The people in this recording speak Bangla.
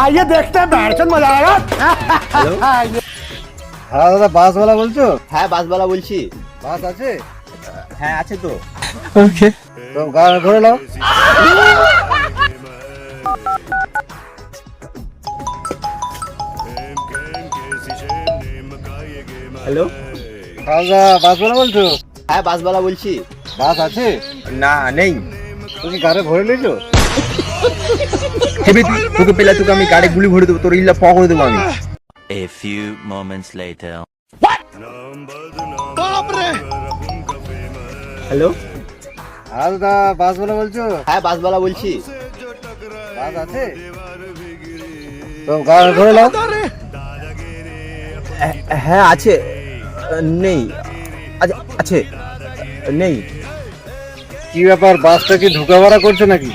आइए देखते हैं बैठचंद मजा आएगा। হ্যাঁ দাদা বাসওয়ালা বলছো? হ্যাঁ বাসওয়ালা বলছি। বাস আছে? হ্যাঁ আছে তো। তো গাড়ি ধরে নাও। হ্যালো, হ্যাঁ দাদা বাসওয়ালা বলছো? হ্যাঁ বাসওয়ালা বলছি। বাস আছে? না নেই। তুমি গাড়ি ভরে নিয়েছো? হেবে তোকে পেলে তোকে আমি গাড়ি গুলি ভরে দেবো, তোর ইল্লা প করে দেবো আমি। A few moments later. Hello, হ্যাঁ দাদা বাসওয়ালা বলছো? হ্যাঁ বাসওয়ালা বলছি। বাস আছে? তো গাড়ি ধরে নাও। হ্যাঁ আছে। নেই। আছে নেই। কি ব্যাপার, বাসটা কি ঢুকা ভাড়া করছে নাকি?